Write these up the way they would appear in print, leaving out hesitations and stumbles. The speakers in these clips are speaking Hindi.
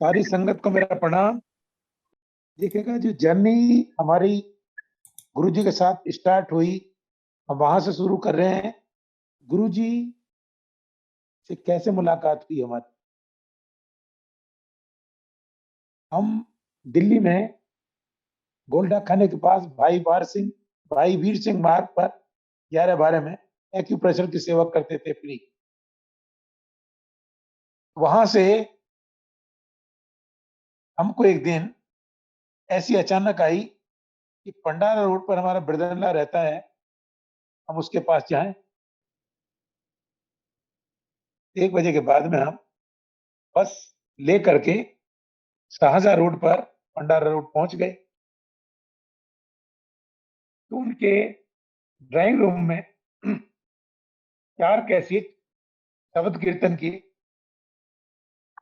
सारी संगत को मेरा प्रणाम। देखिएगा, जो जर्नी हमारी गुरुजी के साथ स्टार्ट हुई, हम वहां से शुरू कर रहे हैं। गुरुजी से कैसे मुलाकात हुई हमारी। हम दिल्ली में गोल्डा खाने के पास भाई वीर सिंह मार्ग पर 11-12 में एक्यूप्रेशर की सेवा करते थे फ्री। वहां से हमको एक दिन ऐसी अचानक आई कि पंडारा रोड पर हमारा ब्रदरला रहता है, हम उसके पास जाएं। 1 बजे के बाद में हम बस ले करके शाहजहां रोड पर पंडारा रोड पहुंच गए। तो उनके ड्राइंग रूम में 4 कैसेट शब्द कीर्तन की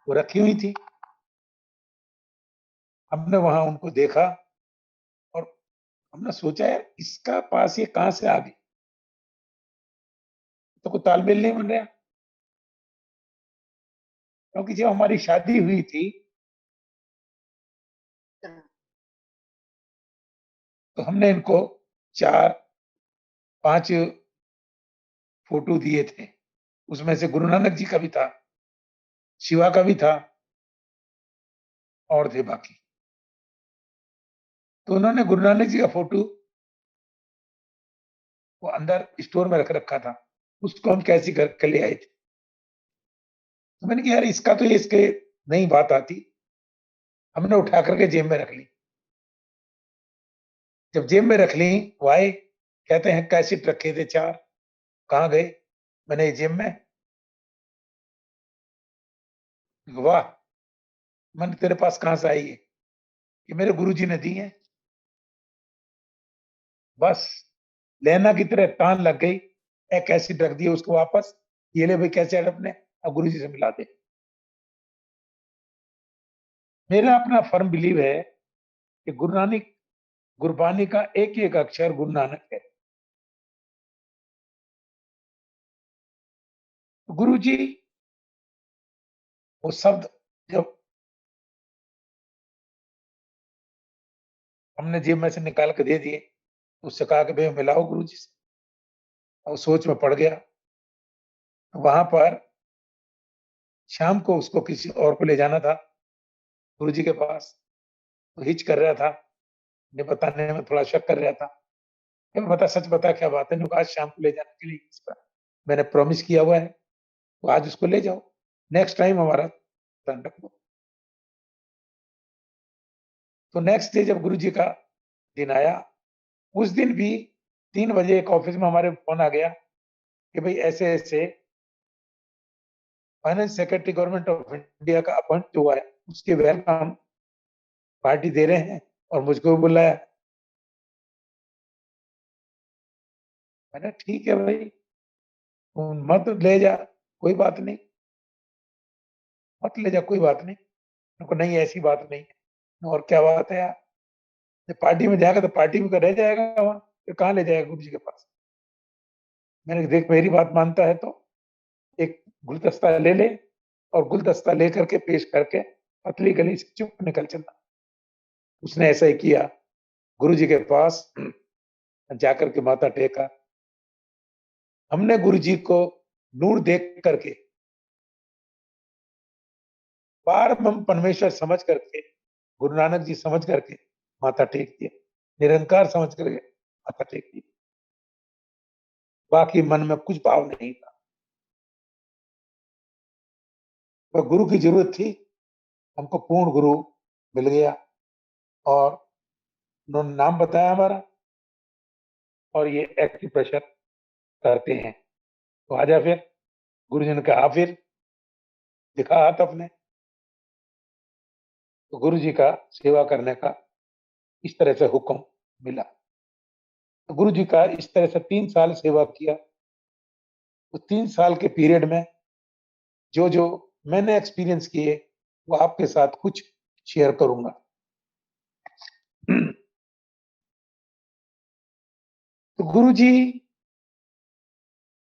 वो रखी हुई थी। हमने वहां उनको देखा और हमने सोचा, यार इसका पास ये कहां से आ गई, तो कोई तालमेल नहीं बन रहा। क्योंकि जब हमारी शादी हुई थी तो हमने इनको 4-5 फोटो दिए थे। उसमें से गुरु नानक जी का भी था, शिवा का भी था और थे बाकी। तो उन्होंने गुरु नानक जी का फोटो वो अंदर स्टोर में रख रखा था, उसको हम कैसे कर ले आए थे। तो मैंने कहा, यार इसका तो ये इसके नहीं बात आती। हमने उठा करके जेब में रख ली। जब जेब में रख ली, वो आए, कहते हैं कैसेट रखे थे 4, कहाँ गए। मैंने ये जेब में। वाह, मन तेरे पास कहां से आई है। कि मेरे गुरुजी ने दी है। बस लेना की तरह तान लग गई। एक कैसेट रख दिया उसको वापस, ये ले भाई कैसेट अपने, अब गुरुजी से मिला दे। मेरा अपना फर्म बिलीव है कि गुरु नानक गुरबानी का एक एक अक्षर गुरु नानक है। गुरु जी वो शब्द जब हमने जेब में से निकाल के दे दिए, तो उससे कहा कि भाई मिलाओ गुरु जी से। और सोच में पड़ गया। तो वहां पर शाम को उसको किसी और को ले जाना था गुरु जी के पास। तो हिच कर रहा था, ने बताने में थोड़ा शक कर रहा था। मैं बता, सच बता क्या बात है। उन्होंने कहा, आज शाम को ले जाने के लिए इसका मैंने प्रॉमिस किया हुआ है, तो आज उसको ले जाओ, नेक्स्ट टाइम हमारा ध्यान रखो। तो नेक्स्ट डे जब गुरु जी का दिन आया, उस दिन भी 3 बजे एक ऑफिस में हमारे फोन आ गया कि भाई ऐसे ऐसे finance secretary government of India का अपॉइंट हुआ है, उसके वेलकम पार्टी दे रहे हैं और मुझको भी बुलाया। मैंने ठीक है भाई, मत ले जा, कोई बात नहीं, मत ले जा, कोई बात नहीं। उनको नहीं, ऐसी बात नहीं है। और क्या बात है यार, जब पार्टी में जाएगा तो पार्टी में रह जाएगा वहां, फिर कहाँ ले जाएगा गुरु जी के पास। मैंने कहा, देख मेरी बात मानता है तो एक गुलदस्ता ले ले, और गुलदस्ता लेकर के पेश करके पतली गली से चुप निकल चलना। उसने ऐसा ही किया। गुरु जी के पास जाकर के माथा टेका। हमने गुरु जी को नूर देख करके, पार ब्रह्म परमेश्वर समझ करके, गुरु नानक जी समझ करके माथा टेक दिया, निरंकार समझ करके माथा टेक दिया। बाकी मन में कुछ भाव नहीं था। वह गुरु की जरूरत थी, हमको पूर्ण गुरु मिल गया। और उन्होंने नाम बताया हमारा, और ये एक्यूप्रेशर करते हैं। तो आजा फिर। गुरु जी ने कहा, फिर दिखा हाथ अपने। तो गुरु जी का सेवा करने का इस तरह से हुक्म मिला। तो गुरु जी का इस तरह से 3 साल सेवा किया। तो 3 साल के पीरियड में जो जो मैंने एक्सपीरियंस किए, वो आपके साथ कुछ शेयर करूंगा। तो गुरु जी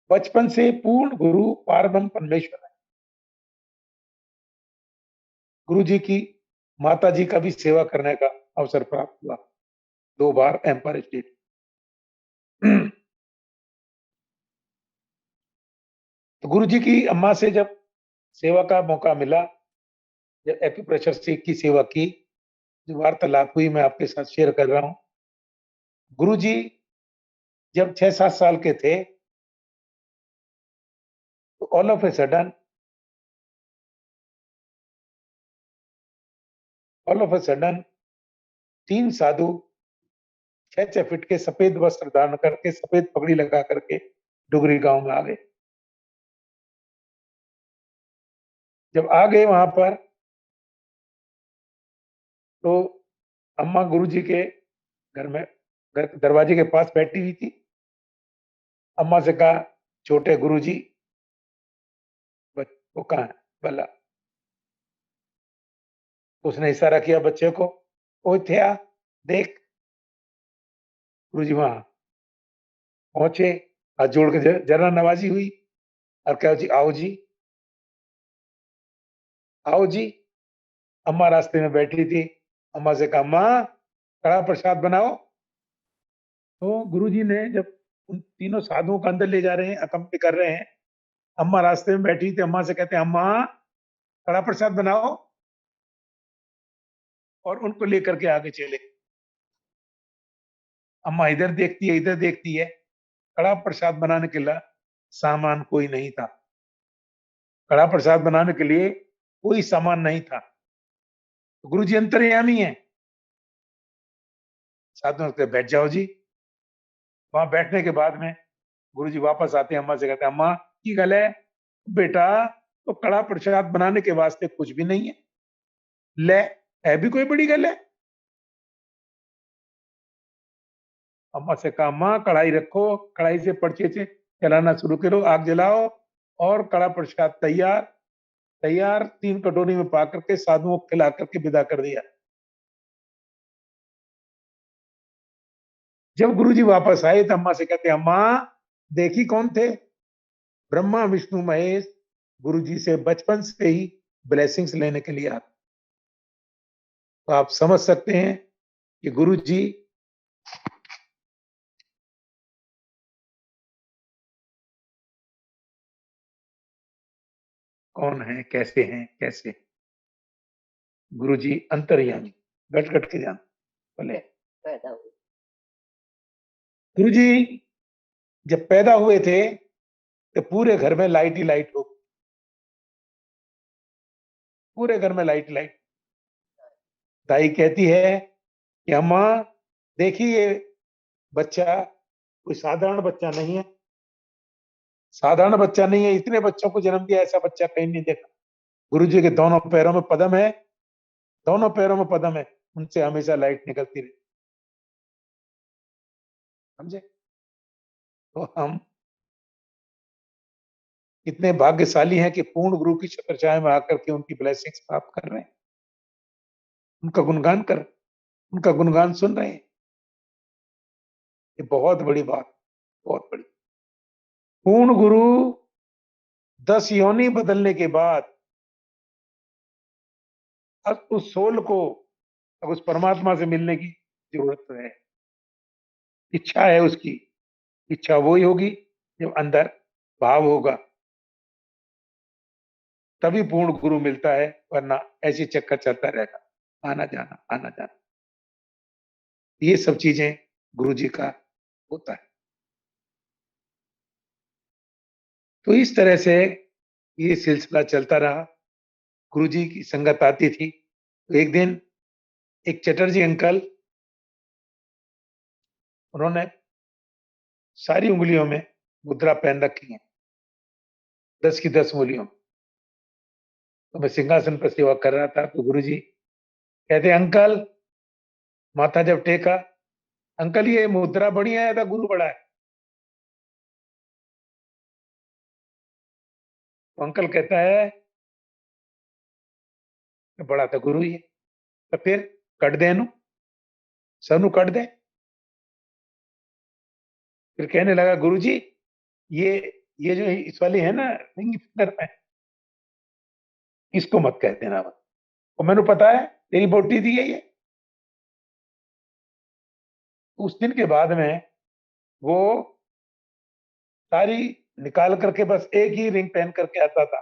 बचपन से पूर्ण गुरु पारब्रह्म परमेश्वर है। गुरुजी की माता जी का भी सेवा करने का अवसर प्राप्त हुआ, 2 बार एम्पायर स्टेट। तो गुरुजी की अम्मा से जब सेवा का मौका मिला, जब एक्यूप्रेशर से की सेवा की, जो वार्तालाप हुई मैं आपके साथ शेयर कर रहा हूँ। गुरुजी जब 6-7 साल के थे, तो all of a sudden 3 Sadhu 6-6 feet के सफेद वस्त्र धारण करके, सफेद पगड़ी लगा करके डुगरी गांव में आ गए। जब आ गए वहां पर, तो अम्मा गुरुजी के घर में, घर के दरवाजे के पास बैठी हुई थी। अम्मा से कहा, छोटे गुरुजी, वो कहाँ है? बोला, उसने इशारा किया बच्चे को, ओ थया, देख गुरुजी वहां पहुंचे, हाथ जोड़ के जरा नवाजी हुई और कहा, जी आओ जी, आओ जी। अम्मा रास्ते में बैठी थी। अम्मा से कहा, अम्मा कड़ा प्रसाद बनाओ। तो गुरुजी ने जब उन तीनों साधुओं को अंदर ले जा रहे हैं, अकम्पनी कर रहे हैं, अम्मा रास्ते में बैठी थी। अम्मा से कहते हैं, अम्मा कड़ा प्रसाद बनाओ, और उनको लेकर के आगे चले। अम्मा इधर देखती है, इधर देखती है, कड़ा प्रसाद बनाने के लिए सामान कोई नहीं था। कड़ा प्रसाद बनाने के लिए कोई सामान नहीं था। तो गुरु जी अंतर्यामी है। साधुओं से बैठ जाओ जी। वहां बैठने के बाद में गुरु जी वापस आते हैं, अम्मा से कहते हैं, अम्मा की गल है बेटा, तो कड़ा प्रसाद बनाने के वास्ते कुछ भी नहीं है, ले है भी कोई बड़ी गल है। अम्मा से कहा, अम्मा कढ़ाई रखो, कढ़ाई से पर्चे से चलाना शुरू करो, आग जलाओ, और कड़ा प्रसाद तैयार। तैयार 3 कटोरी में पा करके साधुओं को खिला करके विदा कर दिया। जब गुरुजी वापस आए तो अम्मा से कहते, अम्मा देखी कौन थे? ब्रह्मा विष्णु महेश गुरुजी से बचपन से ही ब्लेसिंग्स लेने के लिए आते। तो आप समझ सकते हैं कि गुरुजी कौन है, कैसे हैं, कैसे। गुरुजी अंतर्यामी, गट गट के जान बोले। गुरुजी जब पैदा हुए थे तो पूरे घर में लाइट ही लाइट हो, पूरे घर में लाइट लाइट। दाई कहती है कि अम्मा देखिए, ये बच्चा कोई साधारण बच्चा नहीं है, साधारण बच्चा नहीं है, इतने बच्चों को जन्म दिया ऐसा बच्चा कहीं नहीं देखा। गुरुजी के दोनों पैरों में पदम है, दोनों पैरों में पदम है, उनसे हमेशा लाइट निकलती रही। समझे? तो हम इतने भाग्यशाली हैं कि पूर्ण गुरु की छत्र छाया में आकर के उनकी ब्लेसिंग्स प्राप्त कर रहे हैं, उनका गुणगान कर, उनका गुणगान सुन रहे हैं। ये बहुत बड़ी बात, बहुत बड़ी। पूर्ण गुरु 10 योनि बदलने के बाद अब उस सोल को, अब उस परमात्मा से मिलने की जरूरत है। इच्छा है उसकी, इच्छा वही होगी जब अंदर भाव होगा, तभी पूर्ण गुरु मिलता है, वरना ऐसी चक्कर चलता रहेगा, आना जाना आना जाना। ये सब चीजें गुरु जी का होता है। तो इस तरह से ये सिलसिला चलता रहा। गुरु जी की संगत आती थी। तो एक दिन एक चटर्जी अंकल, उन्होंने सारी उंगलियों में मुद्रा पहन रखी है, 10 की 10 उंगलियों में। तो मैं सिंहासन पर सेवा कर रहा था, तो गुरु जी कहते, अंकल, माथा जब टेका, अंकल ये मुद्रा बढ़िया है या गुरु बड़ा है? तो अंकल कहता है, बड़ा था गुरु ही है। तो फिर कट दे इनू, सबनू कट दे। फिर कहने लगा, गुरु जी ये ये जो इस वाली है ना रिंग फिंगर में, इसको मत कह देना मत। और मैंने पता है तेरी बोटी दी है ये। उस दिन के बाद में वो सारी निकाल करके बस एक ही रिंग पहन करके आता था।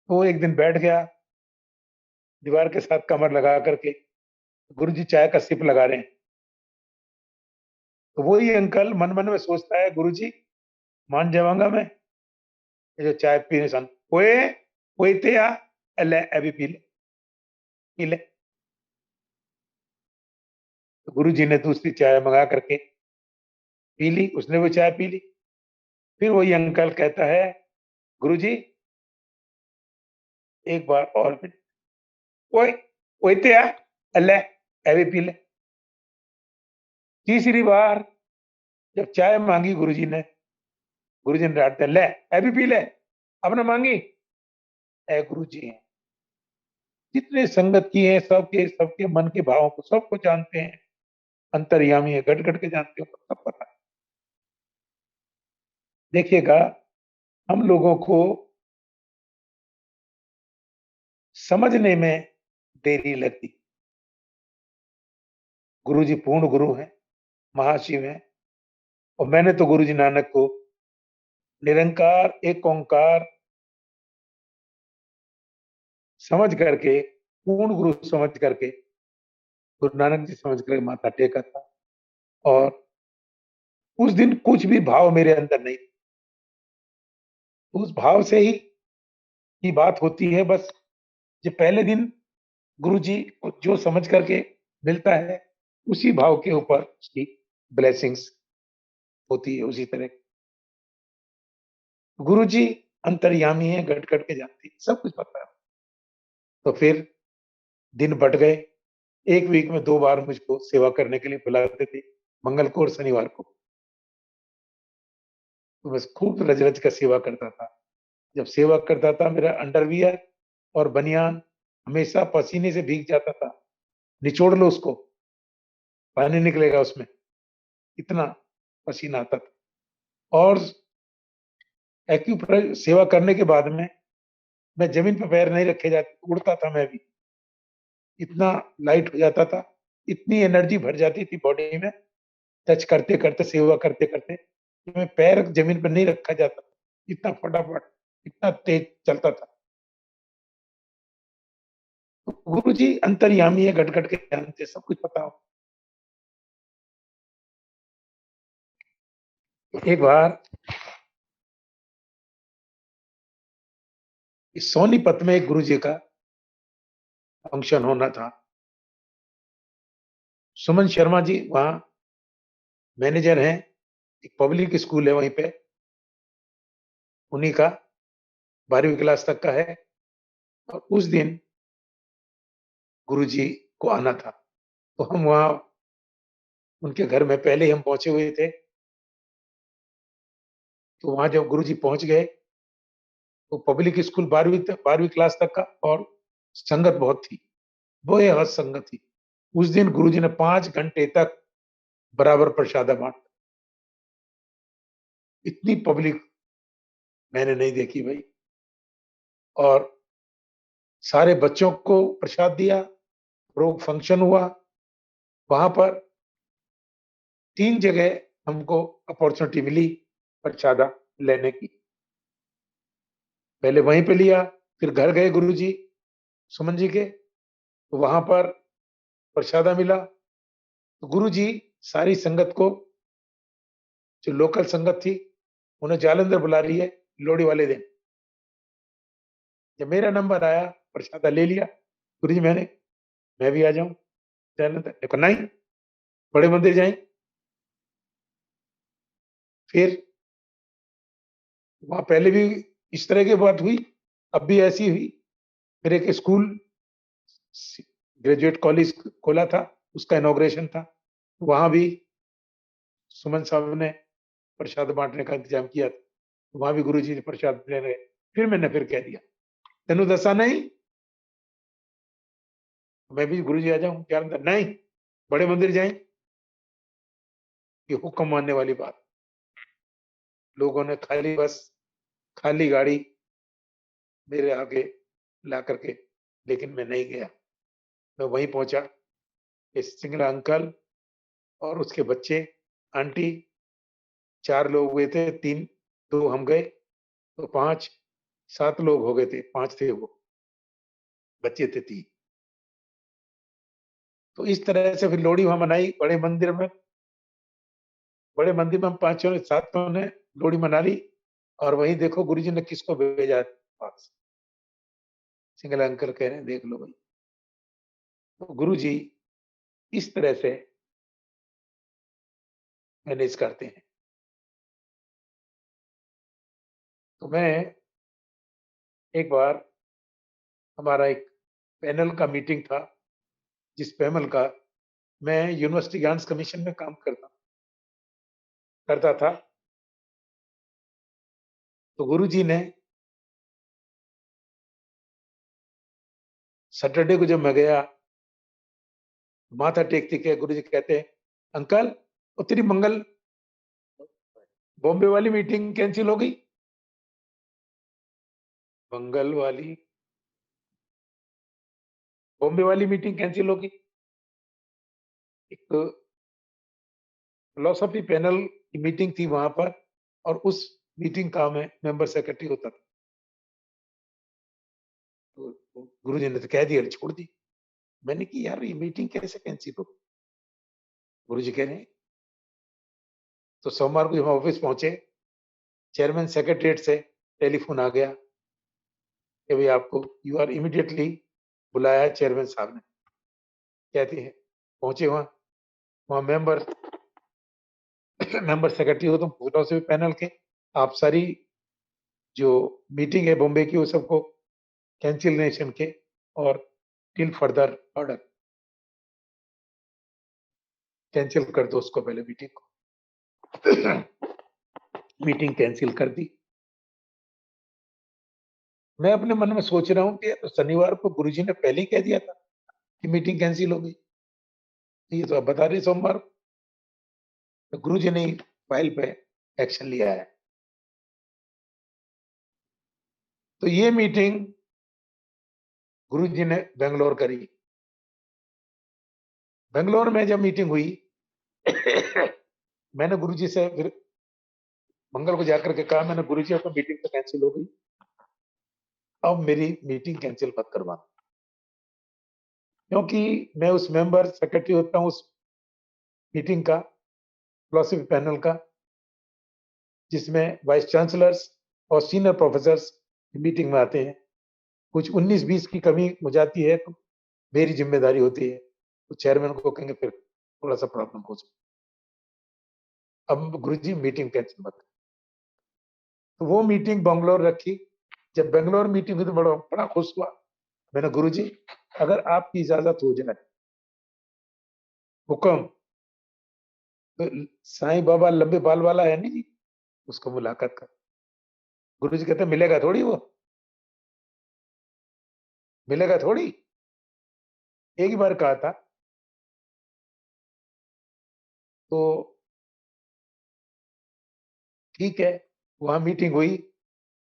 वो एक दिन बैठ गया दीवार के साथ कमर लगा करके, गुरुजी चाय का सिप लगा रहे हैं। तो वही अंकल मन मन में सोचता है, गुरुजी मान जावांगा मैं, ये जो चाय पीने सन ओए ओए ते आ ले अभी पी ले पी ले। तो गुरुजी ने दूसरी चाय मंगा करके पी ली, उसने वो चाय पी ली। फिर वही अंकल कहता है, गुरुजी एक बार और पी, ओए ओए ते आ ले अभी पी ले। तीसरी बार जब चाय मांगी गुरुजी ने डांटते, ले अभी पी ले, अब ना मांगी। ए गुरुजी हैं, जितने संगत किए हैं सबके सबके मन के भावों को सबको जानते हैं, अंतर्यामी है, गट गट के जानते हो, सब पता है। देखिएगा, हम लोगों को समझने में देरी लगती। गुरुजी पूर्ण गुरु हैं, महाशिव हैं, और मैंने तो गुरुजी नानक को निरंकार एक ओंकार समझ करके, पूर्ण गुरु समझ करके, गुरु नानक जी समझ करके माथा टेका था। और उस दिन कुछ भी भाव मेरे अंदर नहीं, उस भाव से ही की बात होती है बस। जो पहले दिन गुरुजी को जो समझ करके मिलता है, उसी भाव के ऊपर उसकी ब्लेसिंग्स होती है उसी तरह। गुरुजी अंतर्यामी है, गट गट के जानती है, सब कुछ पता है। तो फिर दिन बढ़ गए, एक वीक में 2 बार मुझको सेवा करने के लिए बुलाते थे, मंगल को और शनिवार को। तो बस खूब रज रज कर सेवा करता था। जब सेवा करता था, मेरा अंडरवियर और बनियान हमेशा पसीने से भीग जाता था। निचोड़ लो उसको, पानी निकलेगा उसमें, इतना पसीना आता था। और एक्यूप्रेशर सेवा करने के बाद में मैं जमीन पर पैर नहीं रखे जाते, उड़ता था मैं भी, इतना लाइट हो जाता था, इतनी एनर्जी भर जाती थी बॉडी में, टच करते करते सेवा करते करते कि मैं पैर जमीन पर नहीं रखा जाता, इतना फटाफट, इतना तेज चलता था। तो गुरु जी अंतर्यामी है, गट गट के जानते, सब कुछ पता हो। एक बार इस सोनीपत में एक गुरु जी का फंक्शन होना था। सुमन शर्मा जी वहां मैनेजर हैं, एक पब्लिक स्कूल है वहीं पे, उन्हीं का 12वीं क्लास तक का है। और उस दिन गुरु जी को आना था, तो हम वहां उनके घर में पहले ही हम पहुंचे हुए थे। तो वहां जब गुरु जी पहुंच गए, तो पब्लिक स्कूल 12वीं क्लास तक का, और संगत बहुत थी, बेहद संगत थी। उस दिन गुरु जी ने 5 घंटे तक बराबर प्रसाद बांटा। इतनी पब्लिक मैंने नहीं देखी भाई। और सारे बच्चों को प्रसाद दिया, रोग फंक्शन हुआ। वहां पर 3 जगह हमको अपॉर्चुनिटी मिली प्रसादा लेने की। पहले वहीं पे लिया, फिर घर गए गुरु जी सुमन जी के, तो वहां पर प्रसादा मिला। तो गुरु जी सारी संगत को, जो लोकल संगत थी, उन्हें जालंधर बुला रही है लोहड़ी वाले दिन। जब मेरा नंबर आया, प्रसादा ले लिया। गुरु जी मैं भी आ जाऊं जालंधर? देखो नहीं, बड़े मंदिर जाए। फिर वहां पहले भी इस तरह की बात हुई, अब भी ऐसी हुई। फिर एक स्कूल, ग्रेजुएट कॉलेज खोला था, उसका इनॉग्रेशन था, वहां भी सुमन साहब ने प्रसाद बांटने का इंतजाम किया था। वहां भी गुरु जी ने प्रसाद ले रहे। फिर मैंने फिर कह दिया, तेनू दसा नहीं, मैं भी गुरु जी आ जाऊं क्या? नहीं, बड़े मंदिर जाए। ये हुक्म मानने वाली बात। लोगों ने खाली बस, खाली गाड़ी मेरे आगे ला करके, लेकिन मैं नहीं गया। मैं वहीं पहुँचा, इस सिंगला अंकल और उसके बच्चे, आंटी, 4 लोग हुए थे, 3 2 हम गए, तो 5 7 लोग हो गए थे, 5 थे वो, बच्चे थे 3। तो इस तरह से फिर लोहड़ी वहाँ मनाई बड़े मंदिर में हम पाँचों ने सातों ने लोहड़ी मना ली और वहीं देखो गुरुजी ने किसको भेजा पास। सिंगला अंकल कह रहे हैं, देख लो भाई। तो गुरुजी इस तरह से मैनेज करते हैं। तो मैं एक बार हमारा एक पैनल का मीटिंग था, जिस पैनल का मैं यूनिवर्सिटी ग्रांट्स कमीशन में काम करता था। तो गुरुजी ने सैटरडे को जब मैं गया, माथा टेकते के गुरुजी कहते हैं, अंकल वो तेरी बॉम्बे वाली मीटिंग कैंसिल हो गई। मंगल वाली बॉम्बे वाली मीटिंग कैंसिल हो गई। एक फिलोसफी पैनल की मीटिंग थी वहां पर और उस मीटिंग का मैं मेंबर सेक्रेटरी होता था। तो गुरुजी ने तो कह दिया, छोड़ दी। मैंने कि यार ये मीटिंग कैसे कैंसिल हो गई? गुरुजी कह रहे हैं। तो सोमवार को जब हम ऑफिस पहुंचे, चेयरमैन सेक्रेटरीट से टेलीफोन आ गया कि भाई आपको यू आर इमीडिएटली बुलाया है चेयरमैन साहब ने। कहते हैं पहुंचे वहां मेंबर सेक्रेटरी हो तुम फिलोसफी पैनल के, आप सारी जो मीटिंग है बॉम्बे की वो सबको कैंसिलेशन के और टिल फर्दर ऑर्डर कैंसिल कर दो उसको, पहले मीटिंग को। मीटिंग कैंसिल कर दी। मैं अपने मन में सोच रहा हूँ कि तो शनिवार को गुरुजी ने पहले ही कह दिया था कि मीटिंग कैंसिल हो गई। ये तो अब बता रहे सोमवार को। तो गुरुजी ने फाइल पे एक्शन लिया है। तो ये मीटिंग गुरुजी ने बेंगलोर करी। बेंगलोर में जब मीटिंग हुई मैंने गुरुजी से फिर मंगल को जाकर के कहा, मैंने गुरुजी अब मीटिंग तो कैंसिल हो गई, अब मेरी मीटिंग कैंसिल मत करवाना। क्योंकि मैं उस मेंबर सेक्रेटरी होता हूँ उस मीटिंग का, फिलोसफी पैनल का, जिसमें वाइस चांसलर्स और सीनियर प्रोफेसर्स मीटिंग में आते हैं। कुछ 19-20 की कमी हो जाती है तो मेरी जिम्मेदारी होती है, तो चेयरमैन को कहेंगे फिर थोड़ा सा प्रॉब्लम हो सकता। अब गुरुजी मीटिंग कैंसिल मत। तो वो मीटिंग बेंगलोर रखी। जब बेंगलोर मीटिंग हुई तो बड़ा बड़ा खुश हुआ। मैंने गुरुजी अगर आपकी इजाजत हो जाए, हुक्म, तो साईं बाबा लंबे बाल वाला है नहीं जी, उसको मुलाकात कर। गुरुजी कहते मिलेगा थोड़ी वो, मिलेगा थोड़ी। एक ही बार कहा था। तो ठीक है, वहां मीटिंग हुई।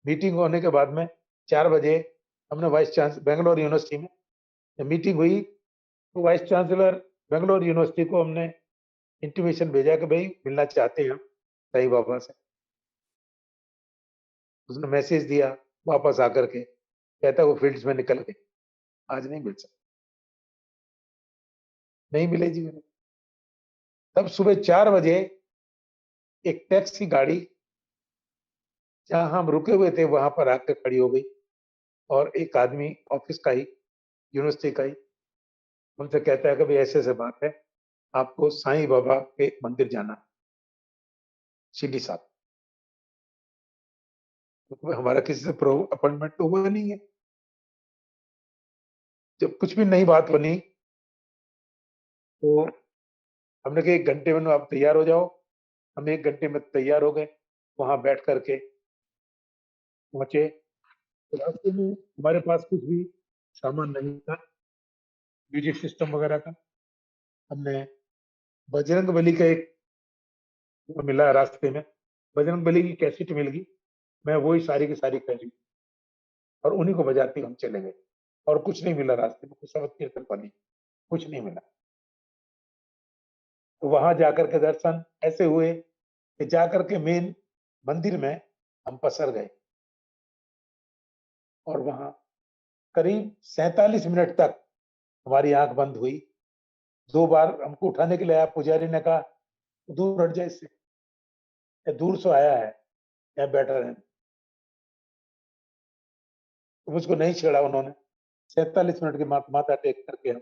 मीटिंग होने के बाद में 4 बजे हमने वाइस चांसलर बेंगलोर यूनिवर्सिटी में जब मीटिंग हुई, तो वाइस चांसलर बेंगलोर यूनिवर्सिटी को हमने इंटीमेशन भेजा कि भाई मिलना चाहते हैं हम साईं बाबा से। उसने मैसेज दिया वापस आकर के, कहता वो फील्ड्स में निकल गए, आज नहीं मिल सकता। नहीं मिले जी मेरे। तब सुबह 4 बजे एक टैक्सी गाड़ी जहां हम रुके हुए थे वहां पर आकर खड़ी हो गई और एक आदमी ऑफिस का ही, यूनिवर्सिटी का ही, उनसे कहता है कि भाई ऐसे ऐसे बात है, आपको साईं बाबा के मंदिर जाना है, शिरडी साहब। तो हमारा किसी से अपॉइंटमेंट तो हुआ नहीं है। जब कुछ भी नई बात बनी तो हमने कहा 1 घंटे में आप तैयार हो जाओ। हम 1 घंटे में तैयार हो गए, वहां बैठ करके पहुंचे। तो रास्ते में हमारे पास कुछ भी सामान नहीं था, म्यूजिक सिस्टम वगैरह का। हमने बजरंग बली का एक वो मिला रास्ते में, बजरंग बली की कैसेट मिल गई। मैं वही सारी की सारी कर ली और उन्हीं को बजाते हम चले गए और कुछ नहीं मिला रास्ते में, कुछ शब्द कीर्तन पानी, कुछ नहीं मिला। तो वहां जाकर के दर्शन ऐसे हुए कि जाकर के मेन मंदिर में हम पसर गए और वहां करीब 47 मिनट तक हमारी आंख बंद हुई। 2 बार हमको उठाने के लिए आया, पुजारी ने कहा दूर हट जाए इससे, ये दूर से आया है, यहाँ बैठा रहे। तो मुझको नहीं छेड़ा उन्होंने। 47 मिनट के माथा टेक करके हम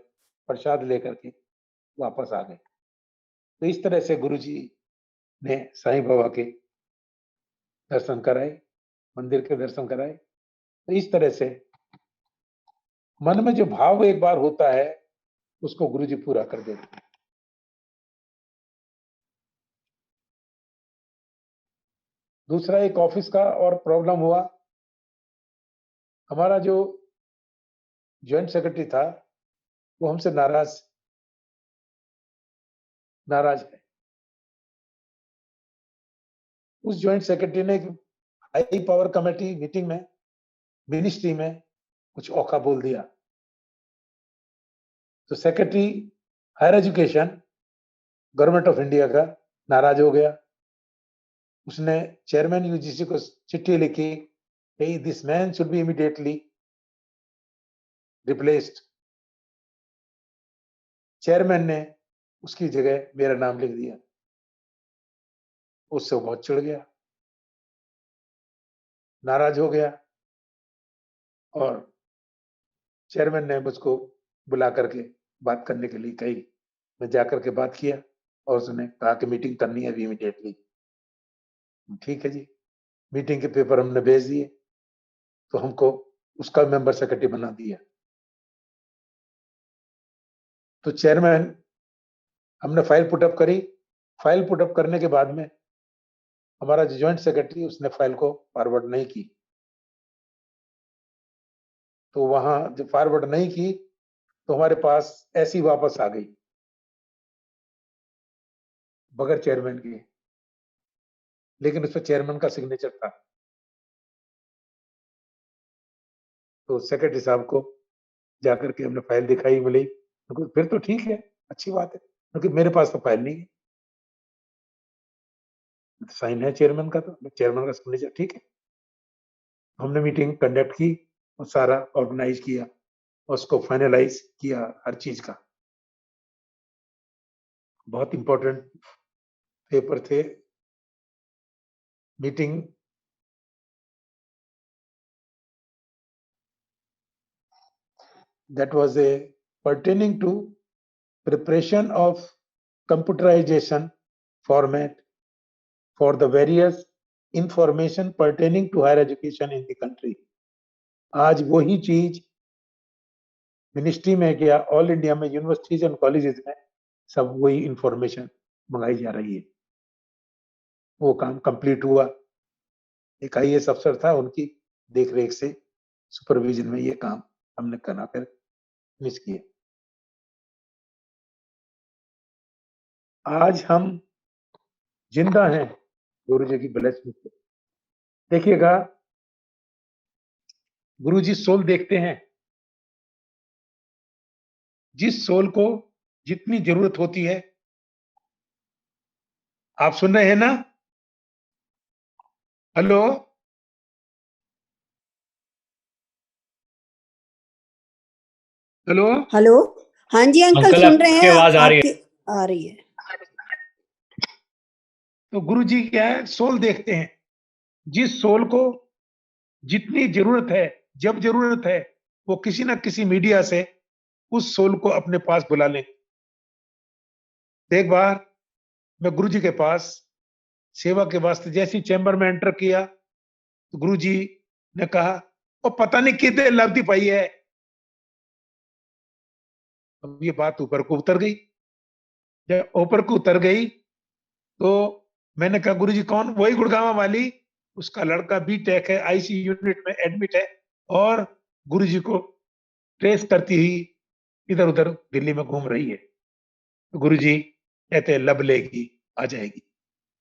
प्रसाद लेकर के वापस आ गए। तो इस तरह से गुरुजी ने साईं बाबा के दर्शन कराए, मंदिर के दर्शन कराए। तो इस तरह से मन में जो भाव एक बार होता है उसको गुरुजी पूरा कर देते हैं। दूसरा एक ऑफिस का और प्रॉब्लम हुआ। हमारा जो जॉइंट सेक्रेटरी था वो हमसे नाराज है। उस जॉइंट सेक्रेटरी ने हाई पावर कमेटी मीटिंग में मिनिस्ट्री में कुछ औखा बोल दिया। तो secretary higher education government of India का नाराज हो गया। उसने चेयरमैन यूजीसी को चिट्ठी लिखी कि this man should be immediately replaced. Chairman ने उसकी जगह मेरा नाम लिख दिया। उससे वो बहुत चिढ़ गया, नाराज हो गया और चेयरमैन ने मुझको बुला करके बात करने के लिए कही। मैं जाकर के बात किया और उसने कहा कि मीटिंग करनी है अभी इमीडिएटली। ठीक है जी। मीटिंग के पेपर हमने भेज दिए तो हमको उसका मेंबर सेक्रेटरी बना दिया। तो चेयरमैन, हमने फाइल पुटअप करी। फाइल पुटअप करने के बाद में हमारा जो जॉइंट सेक्रेटरी उसने फाइल को फॉरवर्ड नहीं की। तो वहां जब फॉरवर्ड नहीं की तो हमारे पास ऐसी वापस आ गई बगैर चेयरमैन के, लेकिन उसमें चेयरमैन का सिग्नेचर था। तो सेक्रेटरी साहब को जाकर के हमने फाइल दिखाई, मिली। तो फिर तो ठीक है, अच्छी बात है, क्योंकि मेरे पास तो फाइल नहीं है। साइन है चेयरमैन का, तो चेयरमैन का सिग्नेचर ठीक है। हमने मीटिंग कंडक्ट की और सारा ऑर्गेनाइज किया और उसको फाइनलाइज किया हर चीज का। बहुत इंपॉर्टेंट पेपर थे। Meeting that was a pertaining to preparation of computerization format for the various information pertaining to higher education in the country। आज वही चीज मिनिस्ट्री में क्या ऑल इंडिया में यूनिवर्सिटीज एंड कॉलेजेस में सब वही इंफॉर्मेशन मंगाई जा रही है। वो काम कंप्लीट हुआ। एक आईएएस अफसर था, उनकी देखरेख से सुपरविजन में ये काम हमने करा कर फिनिश किया। आज हम जिंदा हैं गुरुजी की ब्लेसिंग से। देखिएगा, गुरुजी सोल देखते हैं। जिस सोल को जितनी जरूरत होती है, आप सुन रहे हैं ना? Hello hello hello. हाँ जी अंकल, सुन रहे हैं, आवाज आ रही आपकी आ रही है। तो गुरुजी क्या है, सोल देखते हैं। जिस सोल को जितनी जरूरत है, जब जरूरत है, वो किसी ना किसी मीडिया से उस सोल को अपने पास बुला लें। एक बार मैं गुरुजी के पास सेवा के वास्ते जैसी चैम्बर में एंटर किया तो गुरुजी ने कहा, वो पता नहीं कितने लब्धि पाई है। अब ये बात ऊपर को उतर गई। जब ऊपर को उतर गई तो मैंने कहा, गुरुजी कौन? वही गुड़गांव वाली, उसका लड़का बीटेक है, आईसी यूनिट में एडमिट है और गुरुजी को ट्रेस करती हुई इधर उधर दिल्ली में घूम रही है। तो गुरुजी कहते लब लेगी, आ जाएगी,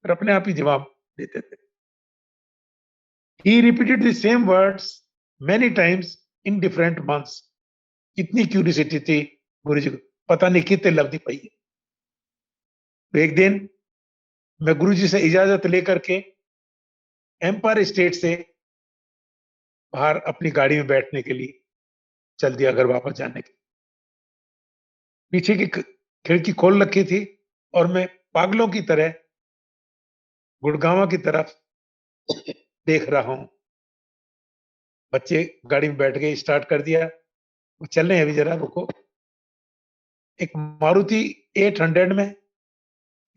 और अपने आप ही जवाब देते थे। He repeated the same words many times in different months. इतनी क्यूरियोसिटी थी गुरुजी को, पता नहीं कितने लफ्ज पई है। तो एक दिन मैं गुरुजी से इजाजत लेकर के एम्पायर स्टेट से बाहर अपनी गाड़ी में बैठने के लिए चल दिया घर वापस जाने के। पीछे की खिड़की खोल रखी थी और मैं पागलों की तरह गुड़गांव की तरफ देख रहा हूं। बच्चे गाड़ी में बैठ गए, स्टार्ट कर दिया, वो चल रहे हैं, अभी जरा रुको। एक मारुति 800 में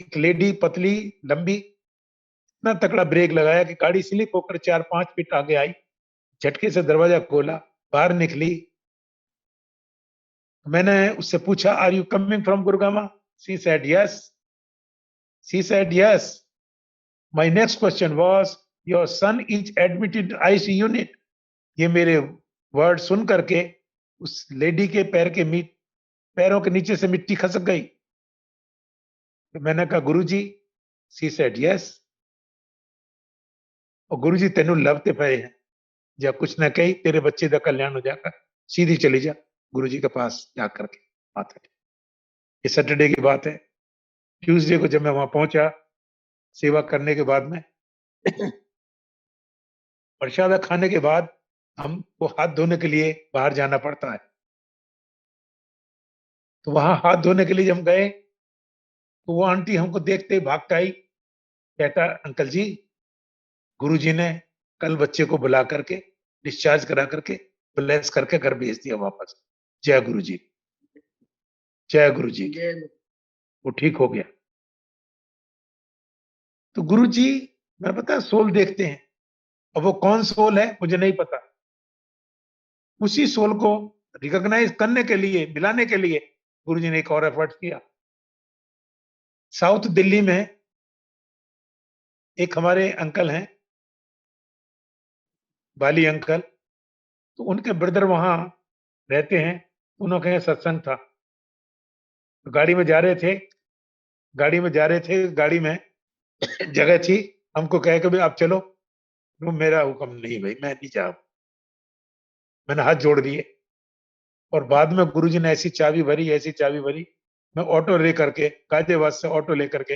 एक लेडी पतली लंबी, इतना तकड़ा ब्रेक लगाया कि गाड़ी स्लिप होकर 4-5 फीट आगे आई। झटके से दरवाजा खोला, बाहर निकली। मैंने उससे पूछा, are you coming from Gurgaon? She said yes. She said yes. My next question was, your son is admitted ICU unit. ये मेरे वर्ड सुन करके उस लेडी के पैरों के नीचे से मिट्टी खसक गई। तो मैंने कहा, गुरुजी, शी सेड यस। और गुरुजी तेनू लवते पे हैं, या कुछ ना कही, तेरे बच्चे का कल्याण हो जाकर सीधी चली जा गुरुजी के पास जाकर के माथा। ये सैटरडे की बात है। ट्यूसडे को जब मैं वहां पहुंचा सेवा करने के बाद में प्रसाद खाने के बाद हमको हाथ धोने के लिए बाहर जाना पड़ता है। तो वहां हाथ धोने के लिए जब हम गए तो वो आंटी हमको देखते ही भाग के आई, कहता, अंकल जी, गुरुजी ने कल बच्चे को बुला करके डिस्चार्ज करा करके ब्लेस करके घर भेज दिया वापस। जय गुरुजी, जय गुरुजी। वो ठीक हो गया। तो गुरुजी, मैं पता सोल देखते हैं, अब वो कौन सोल है मुझे नहीं पता। उसी सोल को रिकॉग्नाइज करने के लिए, मिलाने के लिए गुरुजी ने एक और एफर्ट किया। साउथ दिल्ली में एक हमारे अंकल हैं, बाली अंकल, तो उनके ब्रदर वहां रहते हैं। उनके यहाँ सत्संग था। तो गाड़ी में जा रहे थे, गाड़ी में जगह थी, हमको कहे कि भाई आप चलो। तो मेरा हुक्म नहीं भाई, मैं नहीं जा। मैंने हाथ जोड़ दिए और बाद में गुरुजी ने ऐसी चाबी भरी, मैं ऑटो लेकर के गाजियाबाद से ऑटो लेकर के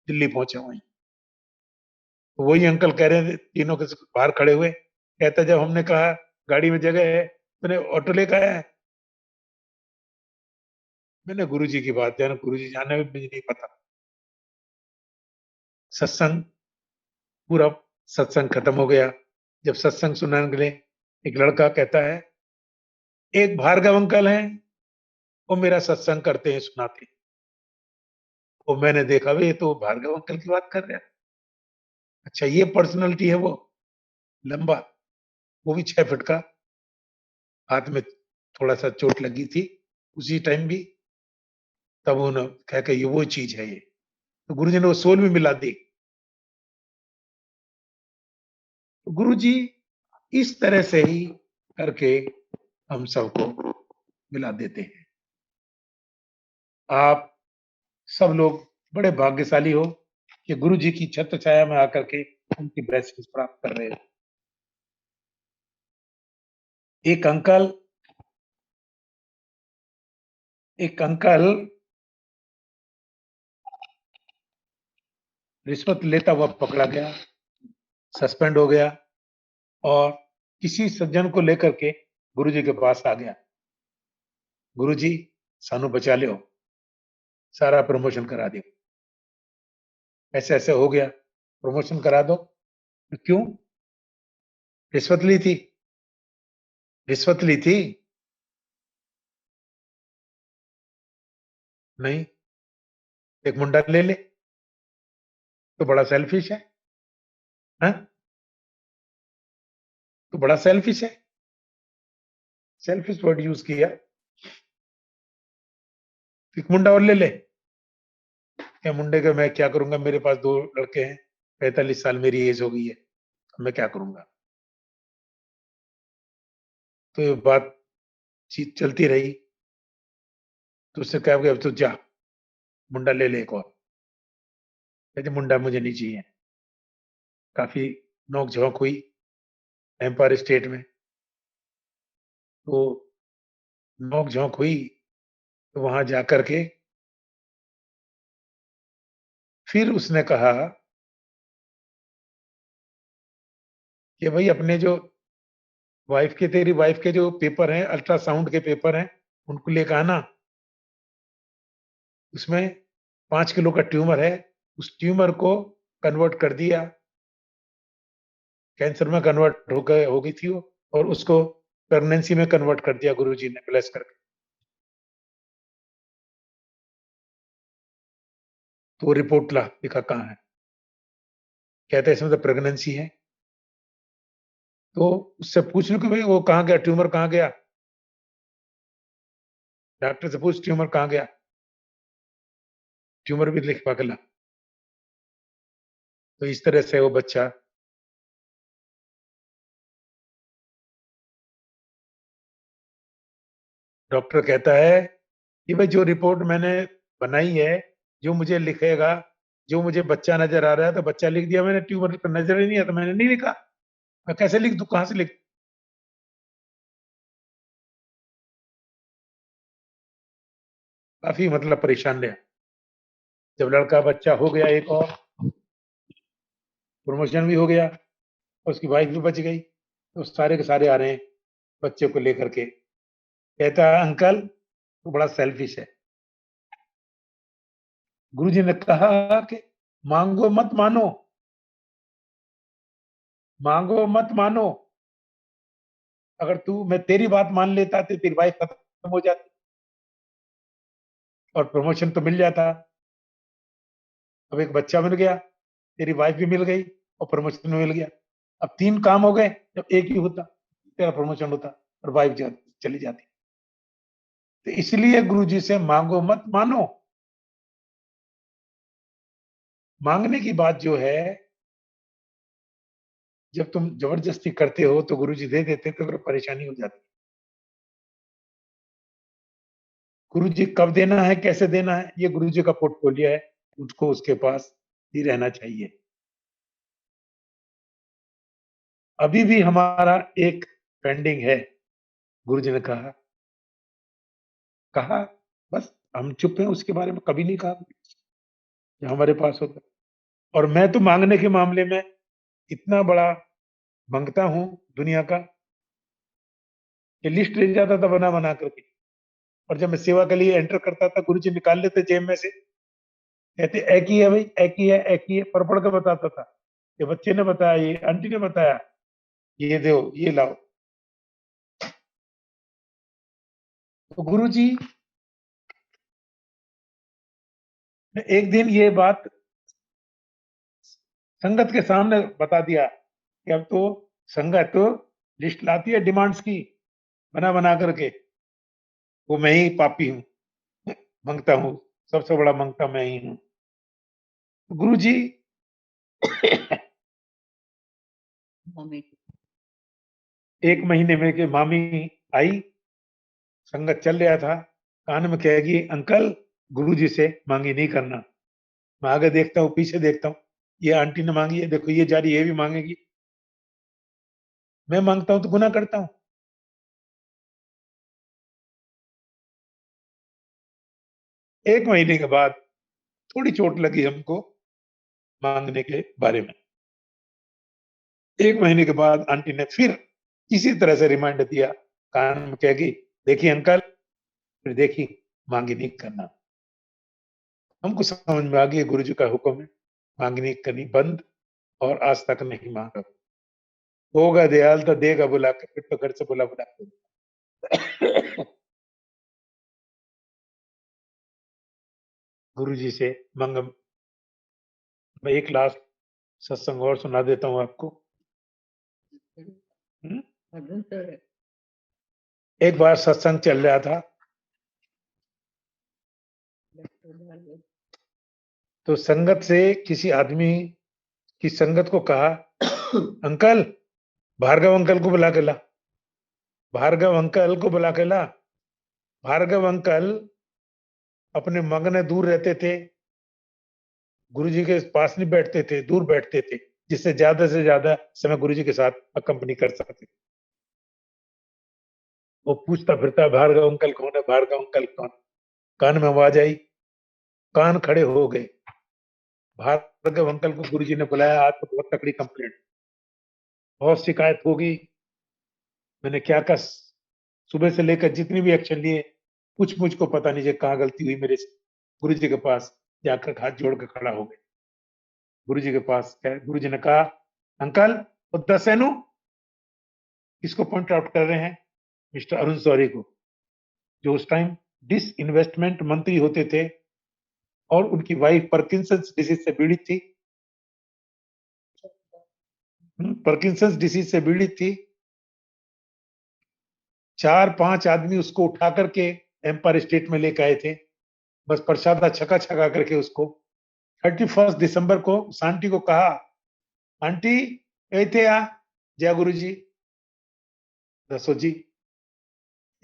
दिल्ली पहुंचा वहीं। तो वही अंकल कह रहे थे, तीनों के बाहर खड़े हुए, कहता, जब हमने कहा गाड़ी में जगह है तूने ऑटो लेकर आया है। मैंने गुरुजी की बात जाना, गुरुजी जाने में मुझे नहीं पता। सत्संग पूरा सत्संग खत्म हो गया। जब सत्संग सुनाने के लिए एक लड़का कहता है, एक भार्गव अंकल हैं, वो मेरा सत्संग करते हैं, सुनाते हैं। वो मैंने देखा, वे तो भार्गव अंकल की बात कर रहे हैं। अच्छा, ये पर्सनालिटी है वो, लंबा, वो भी 6 फीट का। हाथ में थोड़ा सा चोट लगी थी उसी टाइम भी। तब उन्होंने कहा कि ये वो चीज है ये। तो गुरुजी ने वो सोल भी मिला दी। तो गुरुजी इस तरह से ही करके हम सबको मिला देते हैं। आप सब लोग बड़े भाग्यशाली हो कि गुरुजी की छत्र छाया में आकर के उनकी ब्लेसिंग्स प्राप्त कर रहे हो। एक अंकल रिश्वत लेता हुआ पकड़ा गया, सस्पेंड हो गया और किसी सज्जन को लेकर के गुरुजी के पास आ गया। गुरुजी, सानू बचा लियो, सारा प्रमोशन करा दियो। ऐसे ऐसे हो गया, प्रमोशन करा दो। क्यों? रिश्वत ली थी, रिश्वत ली थी? नहीं। एक मुंडा ले ले तो बड़ा सेल्फिश है, हैं? तो बड़ा सेल्फिश है। सेल्फिश वर्ड यूज किया। एक मुंडा और ले ले। क्या मुंडे का मैं क्या करूंगा, मेरे पास 2 लड़के हैं, 45 साल मेरी एज हो गई है, मैं क्या करूंगा। तो ये बात चीज चलती रही। तो उससे कहा कि अब तो जा, मुंडा ले ले एक और। कहते मुंडा मुझे नहीं चाहिए। काफी नोक झोंक हुई एम्पायर स्टेट में। तो नोक झोंक हुई, तो वहां जाकर के फिर उसने कहा कि भाई अपने जो तेरी वाइफ के जो पेपर हैं, अल्ट्रासाउंड के पेपर हैं, उनको लेकर आना। उसमें 5 किलो का ट्यूमर है, उस ट्यूमर को कन्वर्ट कर दिया, कैंसर में कन्वर्ट हो गई थी वो, और उसको प्रेगनेंसी में कन्वर्ट कर दिया गुरुजी ने ब्लेस करके। तो वो रिपोर्ट ला, लिखा कहाँ है? कहते हैं इसमें तो प्रेगनेंसी है। तो उससे पूछ लो कि भाई वो कहाँ गया, ट्यूमर कहाँ गया? डॉक्टर से पूछ ट्यूमर कहाँ गया, ट्यूमर भी लिख पा के ला। तो इस तरह से वो बच्चा डॉक्टर कहता है कि भाई जो रिपोर्ट मैंने बनाई है, जो मुझे लिखेगा, जो मुझे बच्चा नजर आ रहा है तो बच्चा लिख दिया मैंने, ट्यूमर तो नजर ही नहीं आता, मैंने नहीं लिखा। मैं कैसे लिख दूं, कहां से लिख? काफी मतलब परेशान रहा। जब लड़का बच्चा हो गया, एक और प्रमोशन भी हो गया, और उसकी वाइफ भी बच गई, तो सारे के सारे आ रहे हैं बच्चे को लेकर के। कहता है अंकल तो बड़ा सेल्फिश है। गुरुजी ने कहा कि मांगो मत मानो, मांगो मत मानो। अगर मैं तेरी बात मान लेता तो तेरी वाइफ खत्म हो जाती और प्रमोशन तो मिल जाता। अब एक बच्चा मिल गया, तेरी वाइफ भी मिल गई और प्रमोशन मिल गया। अब 3 काम हो गए, जब एक ही होता तेरा प्रमोशन होता और वाइफ चली जाती। तो इसलिए गुरुजी से मांगो मत मानो। मांगने की बात जो है, जब तुम जबरदस्ती करते हो तो गुरुजी दे देते, तो फिर परेशानी हो जाती। गुरुजी कब देना है, कैसे देना है, ये गुरुजी का पोर्टफोलियो है, उसको उसके पास ही रहना चाहिए। अभी भी हमारा एक पेंडिंग है, गुरुजी ने कहा। कहा, बस हम चुप हैं, उसके बारे में कभी नहीं कहा कि हमारे पास होता। और मैं तो मांगने के मामले में इतना बड़ा मांगता हूँ दुनिया का, कि लिस्ट ले जाता था बना बना करके। और जब मैं सेवा के लिए एंटर करता था, गुरुजी निकाल लेते जेब में से, कहते एक ही है भाई, एक ही है, एक ही है, पढ़ के बताता था। ये बच्चे ने बताया, ये आंटी ने बताया, ये दो, ये लाओ। तो गुरुजी ने एक दिन ये बात संगत के सामने बता दिया कि अब तो संगत तो लिस्ट लाती है डिमांड्स की, बना बना करके। वो मैं ही पापी हूँ, मांगता हूँ, सबसे बड़ा मांगता मैं ही हूँ। गुरु जी एक महीने में के मामी आई, संगत चल रहा था, कान में कहेगी अंकल गुरु जी से मांगी नहीं करना। मैं आगे देखता हूँ, पीछे देखता हूँ, ये आंटी ने मांगी है, देखो ये जा रही, ये भी मांगेगी। मैं मांगता हूँ तो गुनाह करता हूँ। एक महीने के बाद थोड़ी चोट लगी हमको मांगने के बारे में। एक महीने के बाद आंटी ने फिर इसी तरह से रिमाइंडर दिया, कान में कहेगी देखिए अंकल, फिर देखी मांगी नहीं करना। हमको समझ में आ गया गुरु जी का हुक्म है, मांगनी करनी बंद, और आज तक नहीं मांगा। होगा दयाल तो देगा बुला के, फिर तो घर से बुला बुला के। गुरु जी से मंगम। मैं एक लास्ट सत्संग और सुना देता हूँ आपको। एक बार सत्संग चल रहा था, तो संगत से किसी आदमी की संगत को कहा अंकल भार्गव अंकल को बुला के ला, भार्गव अंकल को बुला के ला। भार्गव अंकल अपने मगने दूर रहते थे, गुरुजी के पास नहीं बैठते थे, दूर बैठते थे, जिससे ज्यादा से ज्यादा समय गुरुजी के साथ कंपनी कर सकते। वो पूछता फिरता भार्गव अंकल कौन है, भार्गव अंकल कौन। कान में आवाज आई, कान खड़े हो गए। भार्गव अंकल को गुरुजी ने बुलाया, आज तो बहुत तकड़ी कंप्लेंट, बहुत शिकायत होगी, मैंने क्या क्या सुबह से लेकर जितनी भी एक्शन लिए, कुछ मुझको पता नहीं कहाँ गलती हुई मेरे से। गुरुजी के पास जाकर हाथ जोड़ के खड़ा हो गए। गुरुजी के पास गुरुजी ने कहा, अंकल वो दसेनु किसको पॉइंट आउट कर रहे हैं? मिस्टर अरुण शौरी को, जो उस टाइम डिस इन्वेस्टमेंट मंत्री होते थे और उनकी वाइफ पार्किंसंस डिसीज से पीड़ित थी। पार्किंसंस डिसीज से पीड़ित थी। 4-5 आदमी उसको उठा करके एम्पायर स्टेट में लेकर आए थे, बस प्रसादा छका छका करके उसको। 31 दिसंबर को उस आंटी को कहा, आंटी ऐथे आ, जय गुरु जी। दसो जी,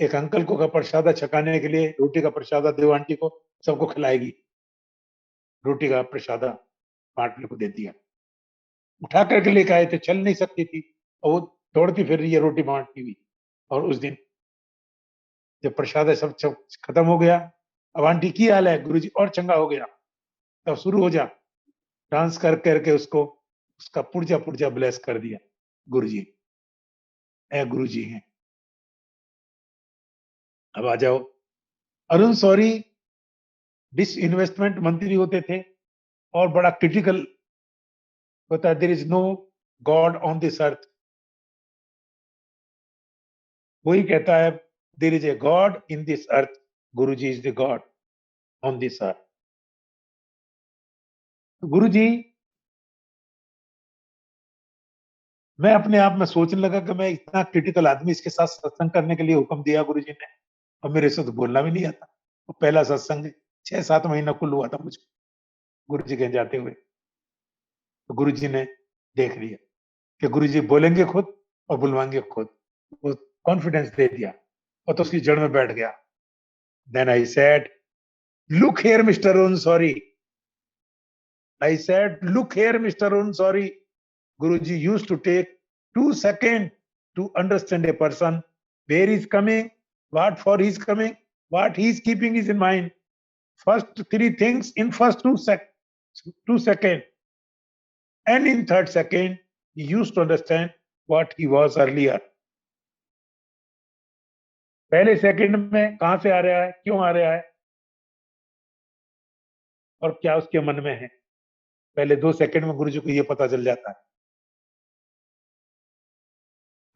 एक अंकल को का प्रसादा छकाने के लिए रोटी का प्रसादा दो आंटी को, सबको खिलाएगी। रोटी का प्रसादा बांटने को दे दिया, उठा करके लेकर आए थे, चल नहीं सकती थी और वो दौड़ती फिर रही है रोटी बांटती हुई। और उस दिन जब प्रसाद सब खत्म हो गया, अब आंटी की हाल है, गुरुजी और चंगा हो गया, तब शुरू हो जा, डांस कर करके उसको उसका पुर्जा पुर्जा ब्लेस कर दिया। गुरुजी ए गुरुजी हैं। अब आ जाओ, अरुण शौरी डिस इन्वेस्टमेंट मंत्री होते थे और बड़ा क्रिटिकल होता है, there is no God on this earth. वही कहता है, there is a God in this earth, Guruji is the God on this earth. Guruji, मैं अपने आप में सोचने लगा कि मैं इतना क्रिटिकल आदमी, इसके साथ सत्संग करने के लिए हुक्म दिया गुरुजी ने, और मेरे से तो बोलना भी नहीं आता। तो पहला सत्संग 6-7 महीना कुल हुआ था मुझको गुरुजी के जाते हुए। तो गुरुजी ने देख लिया कि गुरुजी बोलेंगे खुद और बुलवाएंगे खुद, वो कॉन्फिडेंस दे दिया और तो उसकी जड़ में बैठ गया। Then I said, look here mister Arun sorry. I said, look here, Mr. Arun, sorry. Guruji used to take 2 seconds to understand a person, where he's coming, what for he's coming, what he's keeping is in mind. First 3 things in first 2 seconds. And in third second, he used to understand what he was earlier. पहले सेकंड में कहां से आ रहा है, क्यों आ रहा है और क्या उसके मन में है, पहले 2 सेकंड में गुरुजी को ये पता चल जाता है।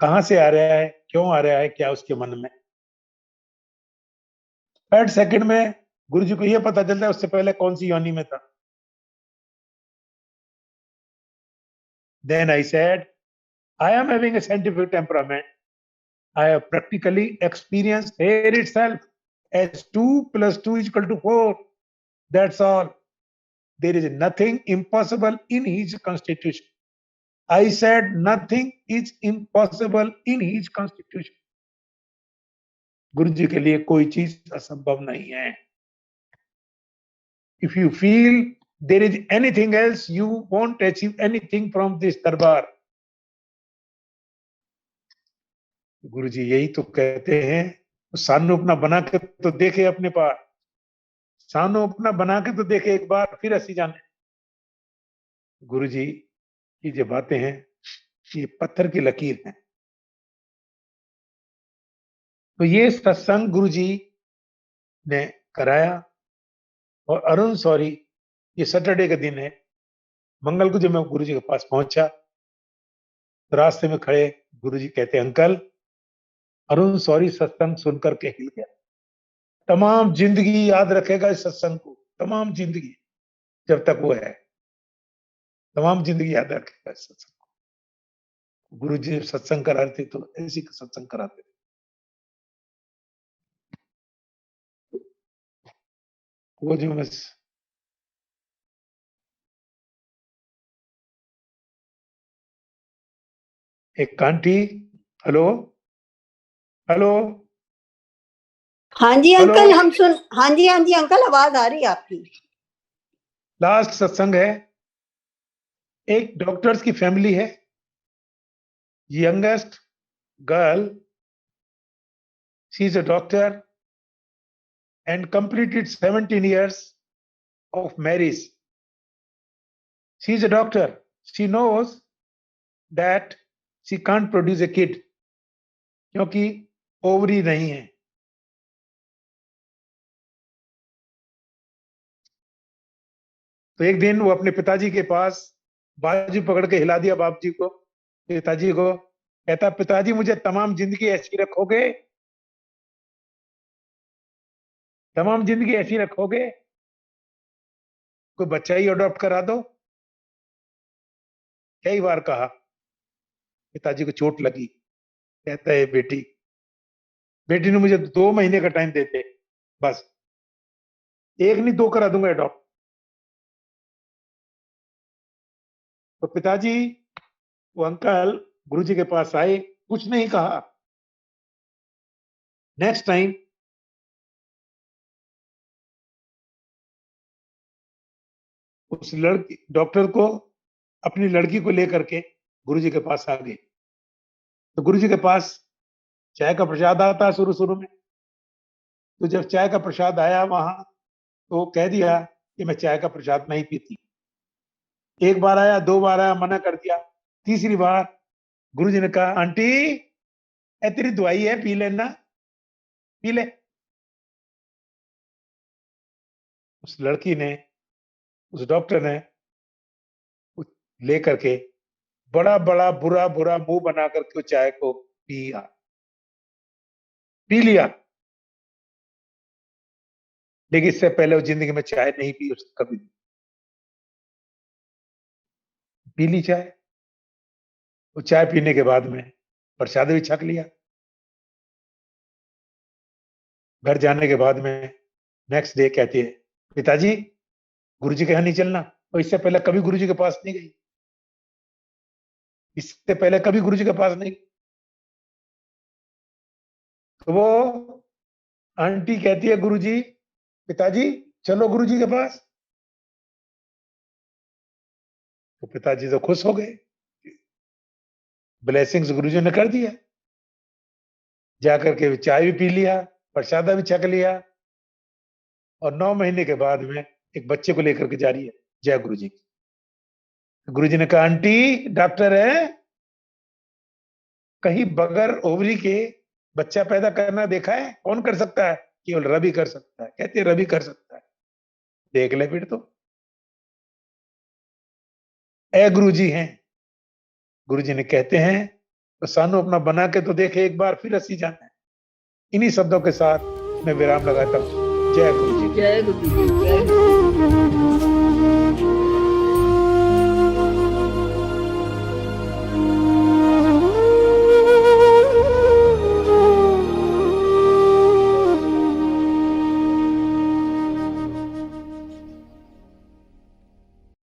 कहां से आ रहा है, क्यों आ रहा है, क्या उसके मन में। 3rd सेकंड में गुरुजी को ये पता चलता है उससे पहले कौन सी योनि में था। Then I said, I am having a scientific temperament. I have practically experienced here itself as 2 plus 2 is equal to 4. That's all. There is nothing impossible in his constitution. I said nothing is impossible in his constitution. गुरुजी के लिए कोई चीज असंभव नहीं है। If you feel there is anything else, you won't achieve anything from this darbar. गुरुजी यही तो कहते हैं, सानू अपना बना के तो देखे अपने पार, सानू अपना बना के तो देखे एक बार, फिर ऐसी जाने। गुरुजी की जो बातें हैं ये पत्थर की लकीर है। तो ये सत्संग गुरुजी ने कराया और अरुण शौरी, ये सैटरडे का दिन है। मंगल को जब मैं गुरुजी के पास पहुंचा तो रास्ते में खड़े गुरुजी कहते, अंकल अरुण शौरी सत्संग सुनकर के हिल गया, तमाम जिंदगी याद रखेगा इस सत्संग को, तमाम जिंदगी, जब तक वो है तमाम जिंदगी याद रखेगा इस सत्संग को। गुरुजी सत्संग कराते तो ऐसी सत्संग कराते थे। वो जो मैं एक आंटी, हेलो हेलो हाँ जी हेलो, अंकल, हम सुन, हाँ जी अंकल, आवाज आ रही है आपकी। लास्ट सत्संग है, एक डॉक्टर्स की फैमिली है, youngest girl She is a doctor and completed 17 years of marriage. She is a doctor. She knows that she can't produce a kid क्योंकि ओवरी नहीं है. तो एक दिन वो अपने पिताजी के पास बाजू पकड़ के हिला दिया बाप जी को, पिताजी को. कहता, पिताजी मुझे तमाम जिंदगी ऐसी रखोगे, तमाम जिंदगी ऐसी रखोगे, कोई बच्चा ही अडॉप्ट करा दो. कई बार कहा, पिताजी को चोट लगी. कहता है, बेटी ने मुझे 2 महीने का टाइम देते, बस 1 नहीं 2 करा दूंगा अडॉप्ट. तो पिताजी, वो अंकल गुरुजी के पास आए, कुछ नहीं कहा. नेक्स्ट टाइम उस लड़की डॉक्टर को अपनी लड़की को लेकर के गुरुजी के पास आ गए. तो गुरुजी के पास चाय का प्रसाद आता है शुरू में. तो जब चाय का प्रसाद आया वहां, तो कह दिया कि मैं चाय का प्रसाद नहीं पीती. 1 बार आया, 2 बार आया, मना कर दिया. तीसरी बार गुरुजी ने कहा, आंटी ए तेरी दवाई है, पी लेना, पी ले. उस लड़की ने, उस डॉक्टर ने लेकर के बड़ा बड़ा बुरा मुंह बना करके वो चाय को पी लिया. लेकिन इससे पहले वो जिंदगी में चाय नहीं पी उसने कभी. पी ली चाय. वो चाय पीने के बाद में प्रसाद भी छक लिया. घर जाने के बाद में नेक्स्ट डे कहती है, पिताजी गुरुजी के यहाँ नहीं चलना. और इससे पहले कभी गुरुजी के पास नहीं गई, इससे पहले कभी गुरुजी के पास नहीं गई. तो वो आंटी कहती है, गुरुजी, पिताजी चलो गुरुजी के पास. तो पिताजी तो खुश हो गए, ब्लेसिंग्स गुरुजी ने कर दिया. जाकर के चाय भी पी लिया, प्रसाद भी छक लिया, और 9 महीने के बाद में एक बच्चे को लेकर के जा रही है. जय गुरुजी. गुरुजी ने कहा, आंटी डॉक्टर है, कहीं बगैर ओवरी के बच्चा पैदा करना देखा है? कौन कर सकता है? केवल रवि कर सकता है. कहते हैं, रवि कर सकता है. देख ले फिर तो. ए गुरुजी हैं. गुरुजी ने कहते हैं, तो सानू अपना बना के तो देखे एक बार, फिर हंसी जाना है. इन्हीं शब्दों के साथ मैं विराम लगाता हूँ. जय गुरुजी. जय गुरु जी, जय गुरु जी।